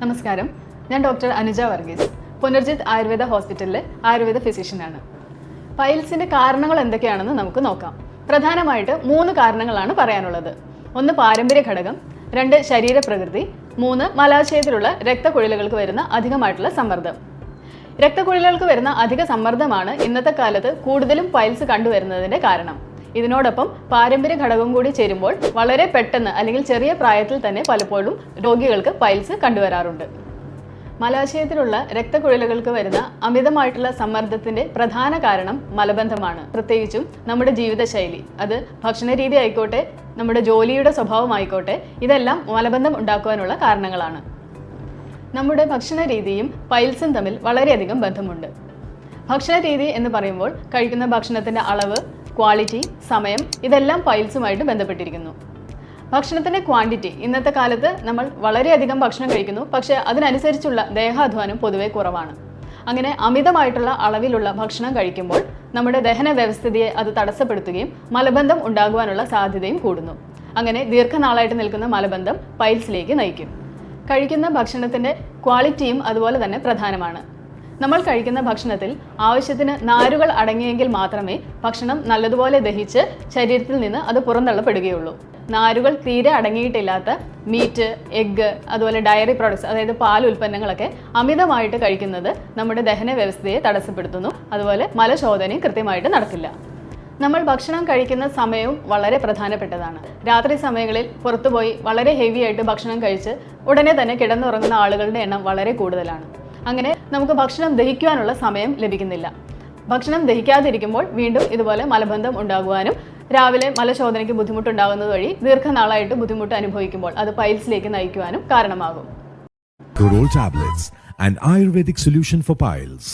നമസ്കാരം, ഞാൻ ഡോക്ടർ അനുജ വർഗീസ്, പുനർജിത്ത് ആയുർവേദ ഹോസ്പിറ്റലിലെ ആയുർവേദ ഫിസിഷ്യനാണ്. പൈൽസിൻ്റെ കാരണങ്ങൾ എന്തൊക്കെയാണെന്ന് നമുക്ക് നോക്കാം. പ്രധാനമായിട്ട് 3 കാരണങ്ങളാണ് പറയാനുള്ളത്. 1 പാരമ്പര്യ ഘടകം, 2 ശരീരപ്രകൃതി, 3 മലാശയത്തിലുള്ള രക്തക്കുഴലുകൾക്ക് വരുന്ന അധികമായിട്ടുള്ള സമ്മർദ്ദം. രക്തക്കുഴലുകൾക്ക് വരുന്ന അധിക സമ്മർദ്ദമാണ് ഇന്നത്തെ കാലത്ത് കൂടുതലും പൈൽസ് കണ്ടുവരുന്നതിൻ്റെ കാരണം. ഇതിനോടൊപ്പം പാരമ്പര്യ ഘടകം കൂടി ചേരുമ്പോൾ വളരെ പെട്ടെന്ന് അല്ലെങ്കിൽ ചെറിയ പ്രായത്തിൽ തന്നെ പലപ്പോഴും രോഗികൾക്ക് പൈൽസ് കണ്ടുവരാറുണ്ട്. മലാശയത്തിലുള്ള രക്തക്കുഴലുകൾക്ക് വരുന്ന അമിതമായിട്ടുള്ള സമ്മർദ്ദത്തിൻ്റെ പ്രധാന കാരണം മലബന്ധമാണ്. പ്രത്യേകിച്ചും നമ്മുടെ ജീവിതശൈലി, അത് ഭക്ഷണ രീതി ആയിക്കോട്ടെ, നമ്മുടെ ജോലിയുടെ സ്വഭാവമായിക്കോട്ടെ, ഇതെല്ലാം മലബന്ധം ഉണ്ടാക്കുവാനുള്ള കാരണങ്ങളാണ്. നമ്മുടെ ഭക്ഷണ രീതിയും പൈൽസും തമ്മിൽ വളരെയധികം ബന്ധമുണ്ട്. ഭക്ഷണ രീതി എന്ന് പറയുമ്പോൾ കഴിക്കുന്ന ഭക്ഷണത്തിൻ്റെ അളവ്, ക്വാളിറ്റി, സമയം, ഇതെല്ലാം പൈൽസുമായിട്ട് ബന്ധപ്പെട്ടിരിക്കുന്നു. ഭക്ഷണത്തിൻ്റെ ക്വാണ്ടിറ്റി, ഇന്നത്തെ കാലത്ത് നമ്മൾ വളരെയധികം ഭക്ഷണം കഴിക്കുന്നു, പക്ഷേ അതിനനുസരിച്ചുള്ള ദേഹാധ്വാനം പൊതുവെ കുറവാണ്. അങ്ങനെ അമിതമായിട്ടുള്ള അളവിലുള്ള ഭക്ഷണം കഴിക്കുമ്പോൾ നമ്മുടെ ദഹന വ്യവസ്ഥിതിയെ അത് തടസ്സപ്പെടുത്തുകയും മലബന്ധം ഉണ്ടാകുവാനുള്ള സാധ്യതയും കൂടുന്നു. അങ്ങനെ ദീർഘനാളായിട്ട് നിൽക്കുന്ന മലബന്ധം പൈൽസിലേക്ക് നയിക്കും. കഴിക്കുന്ന ഭക്ഷണത്തിൻ്റെ ക്വാളിറ്റിയും അതുപോലെ തന്നെ പ്രധാനമാണ്. നമ്മൾ കഴിക്കുന്ന ഭക്ഷണത്തിൽ ആവശ്യത്തിന് നാരുകൾ അടങ്ങിയെങ്കിൽ മാത്രമേ ഭക്ഷണം നല്ലതുപോലെ ദഹിച്ച് ശരീരത്തിൽ നിന്ന് അത് പുറന്തള്ളപ്പെടുകയുള്ളൂ. നാരുകൾ തീരെ അടങ്ങിയിട്ടില്ലാത്ത മീറ്റ്, എഗ്ഗ്, അതുപോലെ ഡയറി പ്രോഡക്ട്സ്, അതായത് പാൽ ഉൽപ്പന്നങ്ങളൊക്കെ അമിതമായിട്ട് കഴിക്കുന്നത് നമ്മുടെ ദഹന വ്യവസ്ഥയെ തടസ്സപ്പെടുത്തുന്നു. അതുപോലെ മലശോധനയും കൃത്യമായിട്ട് നടക്കില്ല. നമ്മൾ ഭക്ഷണം കഴിക്കുന്ന സമയവും വളരെ പ്രധാനപ്പെട്ടതാണ്. രാത്രി സമയങ്ങളിൽ പുറത്തുപോയി വളരെ ഹെവി ആയിട്ട് ഭക്ഷണം കഴിച്ച് ഉടനെ തന്നെ കിടന്നുറങ്ങുന്ന ആളുകളുടെ എണ്ണം വളരെ കൂടുതലാണ്. അങ്ങനെ നമുക്ക് ഭക്ഷണം ദഹിക്കുവാനുള്ള സമയം ലഭിക്കുന്നില്ല. ഭക്ഷണം ദഹിക്കാതിരിക്കുമ്പോൾ വീണ്ടും ഇതുപോലെ മലബന്ധം ഉണ്ടാകുവാനും രാവിലെ മലശോധനയ്ക്ക് ബുദ്ധിമുട്ടുണ്ടാകുന്നത് വഴി ദീർഘനാളായിട്ട് ബുദ്ധിമുട്ട് അനുഭവിക്കുമ്പോൾ അത് പൈൽസിലേക്ക് നയിക്കുവാനും കാരണമാകും. Torol tablets, an Ayurvedic solution for piles.